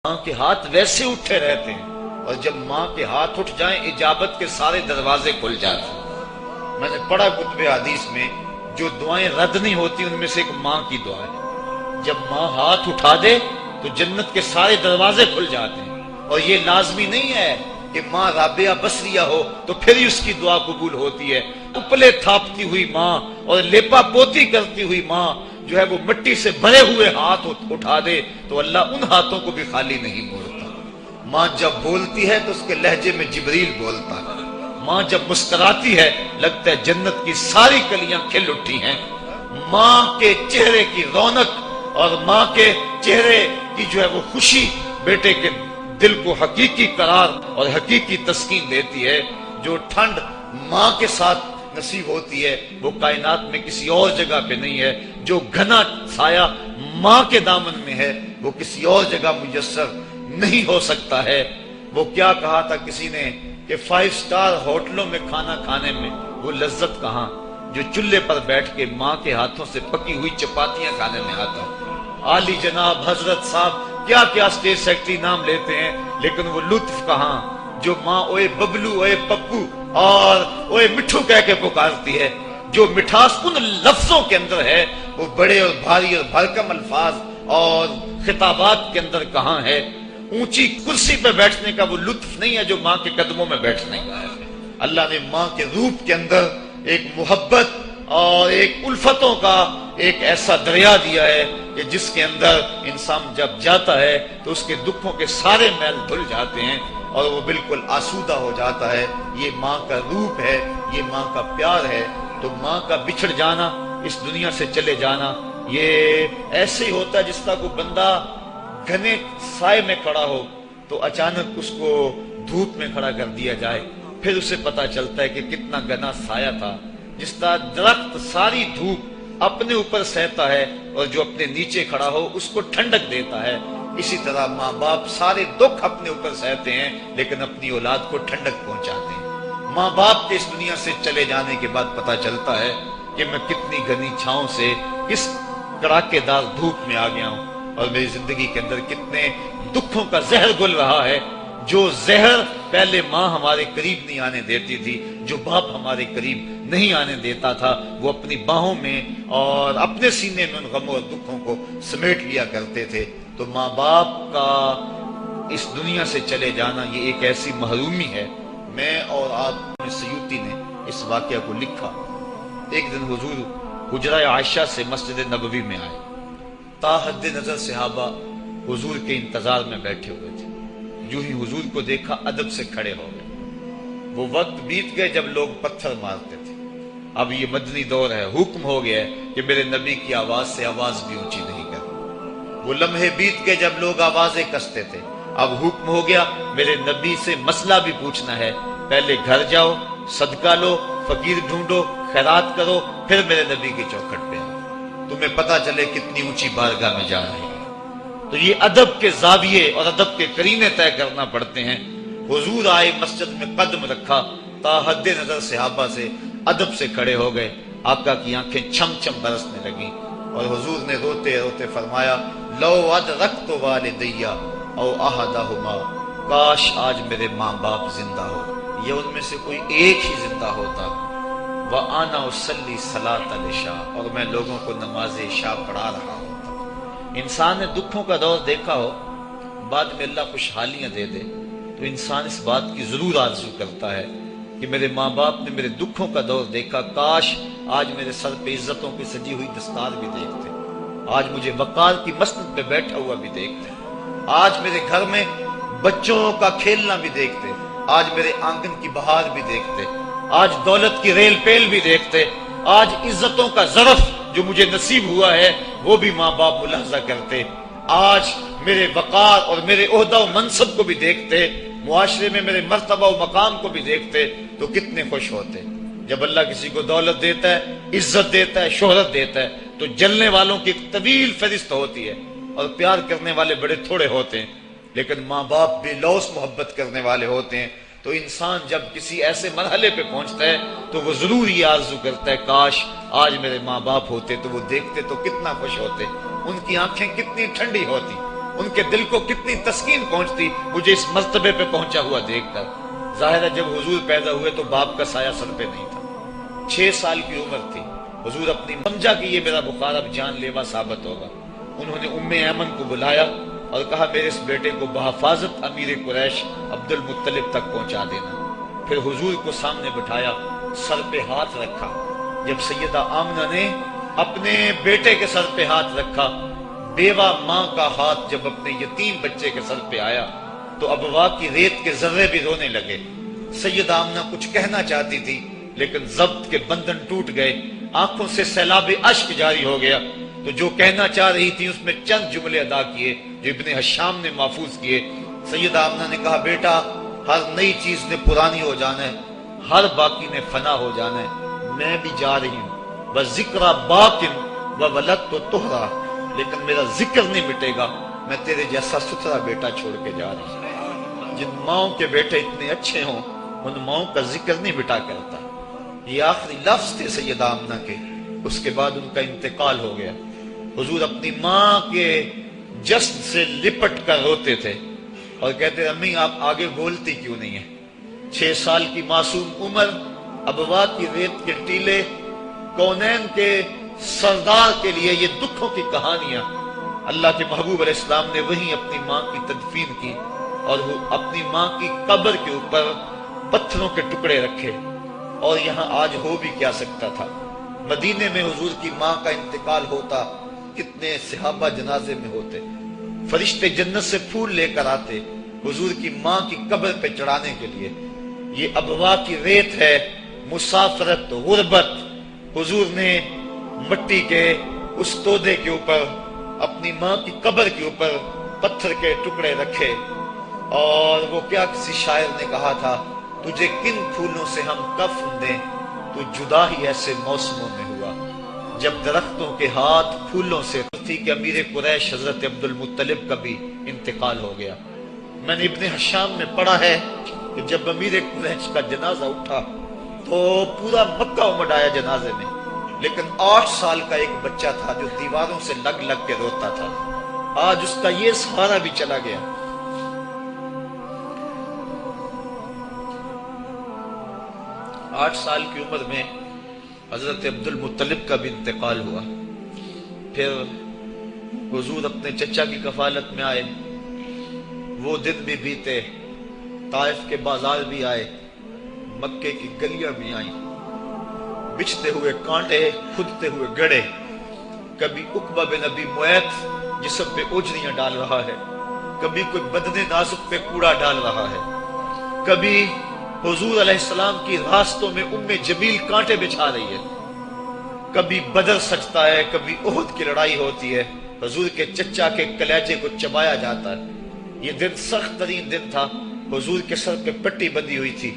ماں کے ہاتھ ویسے اٹھے رہتے ہیں، اور جب ماں کے ہاتھ اٹھ جائیں اجابت کے سارے دروازے کھل جاتے ہیں۔ میں نے پڑھا کتب حدیث میں جو دعائیں رد نہیں ہوتی ان میں سے ایک ماں کی دعا ہے۔ جب ماں ہاتھ اٹھا دے تو جنت کے سارے دروازے کھل جاتے ہیں، اور یہ لازمی نہیں ہے کہ ماں رابعہ بصریہ ہو تو پھر ہی اس کی دعا قبول ہوتی ہے۔ اپلے تھاپتی ہوئی ماں اور لیپا پوتی کرتی ہوئی ماں جو ہے وہ مٹی سے بھرے ہوئے ہاتھ اٹھا دے تو اللہ ان ہاتھوں کو بھی خالی نہیں موڑتا۔ ماں جب بولتی ہے تو اس کے لہجے میں جبریل بولتا ہے۔ ماں جب مسکراتی ہے لگتا ہے جنت کی ساری کلیاں کھل اٹھی ہیں۔ ماں کے چہرے کی رونق اور ماں کے چہرے کی جو ہے وہ خوشی بیٹے کے دل کو حقیقی قرار اور حقیقی تسکین دیتی ہے۔ جو ٹھنڈ ماں کے ساتھ نصیب ہوتی ہے وہ کائنات میں کسی اور جگہ پہ نہیں ہے۔ جو گھنا سایہ ماں کے دامن میں ہے وہ کسی اور جگہ میسر نہیں ہو سکتا ہے۔ وہ کیا کہا تھا کسی نے کہ 5 سٹار ہوٹلوں میں کھانا کھانے میں وہ لذت کہاں جو چولہے پر بیٹھ کے ماں کے ہاتھوں سے پکی ہوئی چپاتیاں کھانے میں آتا ہے۔ عالی جناب حضرت صاحب کیا کیا اسٹیٹ سیکرٹری نام لیتے ہیں، لیکن وہ لطف کہاں جو ماں اوئے ببلو اوئے پپو اور اوئے مٹھو کہہ کے پکارتی ہے۔ جو مٹھاس ان لفظوں کے اندر ہے وہ بڑے اور بھاری اور بھرکم الفاظ اور خطابات کے اندر کہاں ہے۔ اونچی کرسی پہ بیٹھنے کا وہ لطف نہیں ہے جو ماں کے قدموں میں بیٹھنے کا ہے۔ اللہ نے ماں کے روپ کے اندر ایک محبت اور ایک الفتوں کا ایک ایسا دریا دیا ہے کہ جس کے اندر انسان جب جاتا ہے تو اس کے دکھوں کے سارے میل دھل جاتے ہیں اور وہ بالکل آسودہ ہو جاتا ہے۔ یہ ماں کا روپ ہے، یہ ماں کا پیار ہے۔ تو ماں کا بچھڑ جانا، اس دنیا سے چلے جانا، یہ ایسے ہی ہوتا ہے جس طرح کوئی بندہ گھنے سائے میں کھڑا ہو تو اچانک اس کو دھوپ میں کھڑا کر دیا جائے، پھر اسے پتا چلتا ہے کہ کتنا گھنا سایہ تھا۔ جس طرح درخت ساری دھوپ اپنے اوپر سہتا ہے اور جو اپنے نیچے کھڑا ہو اس کو ٹھنڈک دیتا ہے، اسی طرح ماں باپ سارے دکھ اپنے اوپر سہتے ہیں لیکن اپنی اولاد کو ٹھنڈک پہنچاتے ہیں۔ ماں باپ کے اس دنیا سے چلے جانے کے بعد پتا چلتا ہے کہ میں کتنی گھنی چھاؤں سے کس کڑاکے دار دھوپ میں آ گیا ہوں، اور میری زندگی کے اندر کتنے دکھوں کا زہر گل رہا ہے۔ جو زہر پہلے ماں ہمارے قریب نہیں آنے دیتی تھی، جو باپ ہمارے قریب نہیں آنے دیتا تھا، وہ اپنی باہوں میں اور اپنے سینے میں ان غموں اور دکھوں کو سمیٹ لیا کرتے تھے۔ تو ماں باپ کا اس دنیا سے چلے جانا یہ ایک ایسی محرومی ہے۔ میں اور آپ سیوطی نے اس واقعہ کو لکھا۔ ایک دن حضور حجرہ عائشہ سے مسجد نبوی میں آئے، تا حد نظر صحابہ حضور کے انتظار میں بیٹھے ہوئے تھے۔ جو ہی حضور کو دیکھا ادب سے کھڑے ہو گئے۔ وہ وقت بیت گئے جب لوگ پتھر مارتے تھے، اب یہ مدنی دور ہے، حکم ہو گیا ہے کہ میرے نبی کی آواز سے آواز بھی اونچی نہیں کرنی۔ وہ لمحے بیت گئے جب لوگ آوازیں کستے تھے، اب حکم ہو گیا میرے نبی سے مسئلہ بھی پوچھنا ہے، پہلے گھر جاؤ، صدقہ لو، فقیر ڈھونڈو، خیرات کرو، پھر میرے نبی کی چوکھٹ پہ آؤ، تمہیں پتہ چلے کتنی اونچی بارگاہ میں جا رہے ہیں۔ تو یہ ادب کے زاویے اور ادب کے قرینے طے کرنا پڑتے ہیں۔ حضور آئے، مسجد میں قدم رکھا، تا حد نظر صحابہ سے ادب سے کھڑے ہو گئے۔ آقا کی آنکھیں چھم چھم برسنے لگیں اور حضور نے روتے روتے فرمایا، لو ادرکت والدیہ او احدہما، کاش آج میرے ماں باپ زندہ ہو یا ان میں سے کوئی ایک ہی زندہ ہوتا، وَأَنَا أُصَلِّي صَلَاةَ الْعِشَاءِ، اور میں لوگوں کو نماز عشاء پڑھا رہا ہوں۔ انسان نے دکھوں کا دور دیکھا ہو، بعد میں اللہ خوشحالیاں دے دے تو انسان اس بات کی ضرور آرزو کرتا ہے کہ میرے ماں باپ نے میرے دکھوں کا دور دیکھا، کاش آج میرے سر پہ عزتوں کی سجی ہوئی دستار بھی دیکھتے، آج مجھے وقار کی مسند پہ بیٹھا ہوا بھی دیکھتے، آج میرے گھر میں بچوں کا کھیلنا بھی دیکھتے، آج میرے آنگن کی بہار بھی دیکھتے، آج دولت کی ریل پیل بھی دیکھتے، آج عزتوں کا ظرف جو مجھے نصیب ہوا ہے وہ بھی ماں باپ ملاحظہ کرتے، آج میرے وقار اور میرے عہدہ و منصب کو بھی دیکھتے، معاشرے میں میرے مرتبہ و مقام کو بھی دیکھتے تو کتنے خوش ہوتے۔ جب اللہ کسی کو دولت دیتا ہے، عزت دیتا ہے، شہرت دیتا ہے تو جلنے والوں کی ایک طویل فہرست ہوتی ہے اور پیار کرنے والے بڑے تھوڑے ہوتے ہیں، لیکن ماں باپ بھی لوث محبت کرنے والے ہوتے ہیں۔ تو انسان جب کسی ایسے مرحلے پہ پہنچتا ہے تو وہ ضرور یہ آرزو کرتا ہے، کاش آج میرے ماں باپ ہوتے تو وہ دیکھتے تو کتنا خوش ہوتے، ان کی آنکھیں کتنی ٹھنڈی ہوتی۔ ان کے دل کو کتنی تسکین پہنچتی مجھے اس مرتبے پہ پہنچا ہوا دیکھ کر۔ ظاہر ہے جب حضور پیدا ہوئے تو باپ کا سایہ سر پہ نہیں تھا، 6 سال کی عمر تھی۔ حضور اپنی سمجھا کہ یہ میرا بخار اب جان لیوا ثابت ہوگا۔ انہوں نے ام ایمن کو بلایا اور کہا میرے اس بیٹے کو بحفاظت امیر قریش عبد المطلب تک پہنچا دینا۔ پھر حضور کو سامنے بٹھایا، سر پہ ہاتھ رکھا۔ جب سیدہ آمنہ نے اپنے بیٹے کے سر پہ ہاتھ رکھا، بیوہ ماں کا ہاتھ جب اپنے یتیم بچے کے سر پہ آیا تو ابوا کی ریت کے ذرے بھی رونے لگے۔ سیدہ آمنہ کچھ کہنا چاہتی تھی لیکن ضبط کے بندھن ٹوٹ گئے، آنکھوں سے سیلاب اشک جاری ہو گیا، تو جو کہنا چاہ رہی تھی اس میں چند جملے ادا کیے جو ابن حشام نے محفوظ کیے۔ سیدہ آمنہ نے کہا بیٹا ہر نئی چیز نے پرانی ہو جانا ہے، ہر باقی نے فنا ہو جانا ہے، میں بھی جا رہی ہوں، وَذِكْرَ بَاقٍ وَوَلَدْتُ طُهْرًا، لیکن میرا ذکر نہیں مٹے گا، میں تیرے جیسا ستھرا بیٹا چھوڑ کے جا رہی ہوں۔ جن ماؤں کے بیٹے اتنے اچھے ہوں ان ماؤں کا ذکر نہیں مٹا کرتا۔ یہ آخری لفظ تھے سیدہ آمنہ کے، اس کے بعد ان کا انتقال ہو گیا۔ حضور اپنی ماں کے جسد سے لپٹ کر روتے تھے اور کہتے امی آپ آگے بولتی کیوں نہیں ہیں؟ 6 سال کی معصوم عمر، ابوا کی ریت کے ٹیلے، کونین کے سردار کے لیے یہ دکھوں کی کہانیاں۔ اللہ کے محبوب علیہ السلام نے وہیں اپنی ماں کی تدفین کی اور وہ اپنی ماں کی قبر کے اوپر پتھروں کے ٹکڑے رکھے، اور یہاں آج ہو بھی کیا سکتا تھا۔ مدینے میں حضور کی ماں کا انتقال ہوتا، کتنے صحابہ جنازے میں ہوتے، فرشتے جنت سے پھول لے کر آتے حضور کی ماں کی قبر پہ چڑھانے کے لیے۔ یہ ابوا کی ریت ہے، مسافرت، غربت۔ حضور نے مٹی کے اس تودے کے اوپر اپنی ماں کی قبر کے اوپر پتھر کے ٹکڑے رکھے، اور وہ کیا کسی شاعر نے کہا تھا تجھے کن پھولوں سے ہم کفن دیں، تو جدا ہی ایسے موسموں میں ہوا جب درختوں کے ہاتھ پھولوں سے تھی کہ امیر قریش حضرت عبد المطلب کا بھی انتقال ہو گیا۔ میں نے ابن حشام میں پڑھا ہے کہ جب امیر قریش کا جنازہ اٹھا تو پورا مکہ امڈ آیا جنازے میں، لیکن 8 سال کا ایک بچہ تھا جو دیواروں سے لگ لگ کے روتا تھا۔ آج اس کا یہ سہارا بھی چلا گیا۔ 8 سال کی عمر میں حضرت عبد المطلب کا بھی انتقال ہوا۔ پھر حضور اپنے چچا کی کفالت میں آئے، وہ دن بھی بیتے، طائف کے بازار بھی آئے، مکے کی گلیاں بھی آئیں، بچھتے ہوئے کانٹے، کھدتے ہوئے گڑے۔ کبھی عقبہ بن ابی معیط جسم پہ اوجریاں ڈال رہا ہے، کبھی کوئی بدن نازک پہ کوڑا ڈال رہا ہے، کبھی حضور علیہ السلام کی راستوں میں ام جمیل کانٹے بچھا رہی ہے، کبھی بدر سجتا ہے، کبھی احد کی لڑائی ہوتی ہے، حضور کے چچا کے کلیجے کو چبایا جاتا ہے۔ یہ دن سخت ترین دن تھا، حضور کے سر پہ پٹی بندھی ہوئی تھی،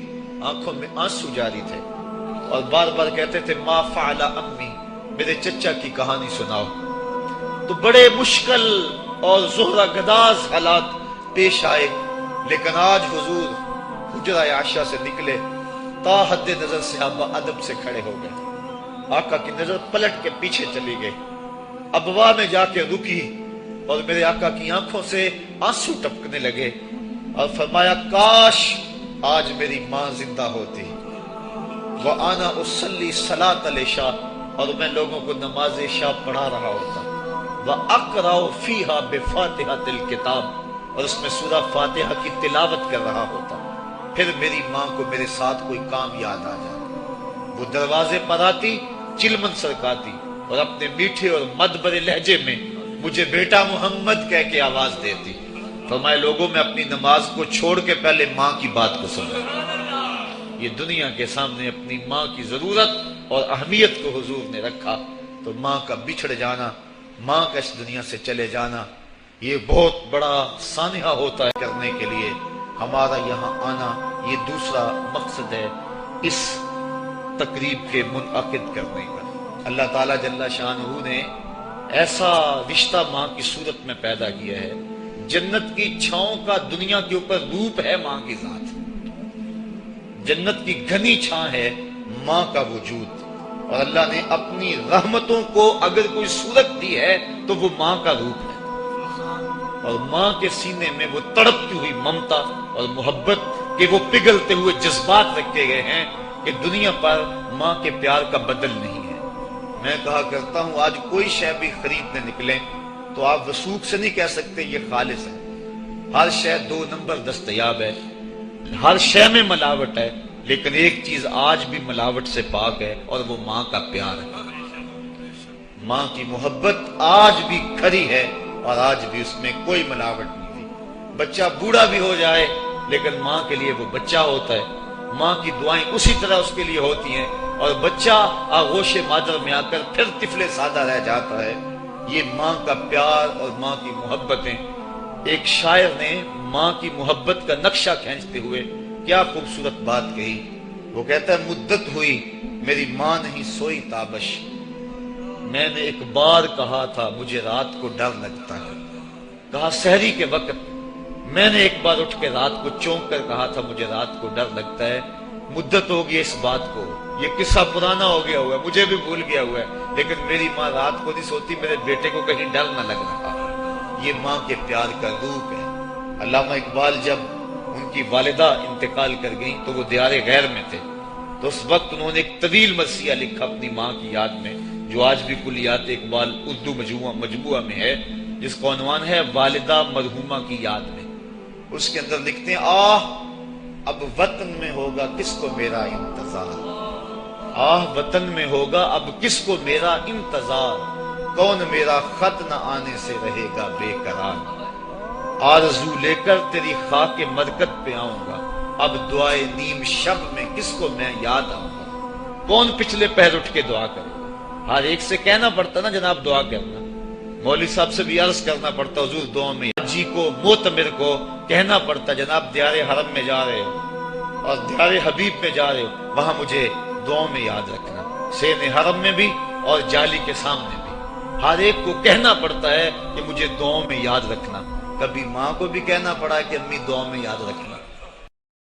آنکھوں میں آنسو جاری تھے، اور بار بار کہتے تھے ما فعل امی، میرے چچا کی کہانی سناؤ۔ تو بڑے مشکل اور زہرہ گداز حالات پیش آئے، لیکن آج حضور حجرہ عائشہ سے نکلے، تا حد نظر صحابہ ادب سے کھڑے ہو گئے، آقا کی نظر پلٹ کے پیچھے چلی گئی، ابوا میں جا کے رکی، اور میرے آقا کی آنکھوں سے آنسو ٹپکنے لگے، اور فرمایا کاش آج میری ماں زندہ ہوتی، وَأَنَا أُصَلِّي صَلَاةَ الْعِشَاء، اور میں لوگوں کو نماز عشاء پڑھا رہا ہوتا، وَأَقْرَأُ فِيهَا بِفَاتِحَةِ الْكِتَابِ، اور اس میں سورہ فاتحہ کی تلاوت کر رہا ہوتا۔ پھر میری ماں کو میرے ساتھ کوئی کام یاد آ جاتا، وہ دروازے پر آتی، چلمن سرکاتی، اور اپنے میٹھے اور مدبر لہجے میں مجھے بیٹا محمد کہہ کے آواز دیتی۔ فرمائے لوگوں میں اپنی نماز کو چھوڑ کے پہلے ماں کی بات کو سنا۔ یہ دنیا کے سامنے اپنی ماں کی ضرورت اور اہمیت کو حضور نے رکھا، تو ماں کا بچھڑ جانا، ماں کا اس دنیا سے چلے جانا، یہ بہت بڑا سانحہ ہوتا ہے کرنے کے لیے۔ ہمارا یہاں آنا یہ دوسرا مقصد ہے اس تقریب کے منعقد کرنے کا۔ اللہ تعالیٰ جل شانہ نے ایسا رشتہ ماں کی صورت میں پیدا کیا ہے، جنت کی چھاؤں کا دنیا کے اوپر روپ ہے ماں کی ذات، جنت کی گھنی چھاں ہے ماں کا وجود، اور اللہ نے اپنی رحمتوں کو اگر کوئی صورت دی ہے تو وہ ماں کا روپ ہے۔ اور ماں کے سینے میں وہ تڑپتی ہوئی ممتا اور محبت کے وہ پگھلتے ہوئے جذبات رکھے گئے ہیں کہ دنیا پر ماں کے پیار کا بدل نہیں ہے۔ میں کہا کرتا ہوں آج کوئی شے بھی خریدنے نکلیں تو آپ وثوق سے نہیں کہہ سکتے یہ خالص ہے۔ ہر شے 2 نمبر دستیاب ہے، ہر شے میں ملاوٹ ہے، لیکن ایک چیز آج بھی ملاوٹ سے پاک ہے اور وہ ماں کا پیار ہے۔ ماں کی محبت آج بھی کھری ہے اور آج بھی اس میں کوئی ملاوٹ نہیں تھی۔ بچہ بوڑھا بھی ہو جائے لیکن ماں کے لیے وہ بچہ ہوتا ہے، ماں کی دعائیں اسی طرح اس کے لیے ہوتی ہیں، اور بچہ آغوش مادر میں آ کر پھر طفل سادہ رہ جاتا ہے۔ یہ ماں کا پیار اور ماں کی محبتیں۔ ایک شاعر نے ماں کی محبت کا نقشہ کھینچتے ہوئے کیا خوبصورت بات کہی۔ وہ کہتا ہے مدت ہوئی میری ماں نہیں سوئی تابش، میں نے ایک بار کہا تھا مجھے رات کو ڈر لگتا ہے۔ کہا سحری کے وقت میں نے ایک بار اٹھ کے رات کو چونک کر کہا تھا مجھے رات کو ڈر لگتا ہے۔ مدت ہوگی اس بات کو، یہ قصہ پرانا ہو گیا ہوا ہے، مجھے بھی بھول گیا ہوا ہے، لیکن میری ماں رات کو نہیں سوتی، میرے بیٹے کو کہیں ڈر نہ لگ رہا۔ یہ ماں کے پیار کا روپ ہے۔ علامہ اقبال جب ان کی والدہ انتقال کر گئیں تو وہ دیار غیر میں تھے، تو اس وقت انہوں نے ایک طویل مرثیہ لکھا اپنی ماں کی یاد میں، جو آج بھی کلیات اقبال اردو مجموعہ میں ہے، جس کا عنوان ہے والدہ مرحومہ کی یاد میں۔ اس کے اندر لکھتے ہیں آہ اب وطن میں ہوگا کس کو میرا انتظار، آہ وطن میں ہوگا اب کس کو میرا انتظار، کون میرا خط نہ آنے سے رہے گا بے قرار، آرزو لے کر تیری خاک مرکت پہ آؤں گا، اب دعائے نیم شب میں کس کو میں یاد آؤں گا، کون پچھلے پہر اٹھ کے دعا کرے گا۔ ہر ایک سے کہنا پڑتا نا جناب دعا کرنا، مولوی صاحب سے بھی عرض کرنا پڑتا حضور دعا میں، جی کو معتمر کو کہنا پڑتا جناب دیار حرم میں جا رہے ہو اور دیار حبیب میں جا رہے ہو، وہاں مجھے دعاؤں میں یاد رکھنا، سین حرم میں بھی اور جالی کے سامنے بھی۔ ہر ایک کو کہنا پڑتا ہے کہ مجھے دعاؤں میں یاد رکھنا۔ کبھی ماں کو بھی کہنا پڑا کہ امی دعاؤں میں یاد رکھنا۔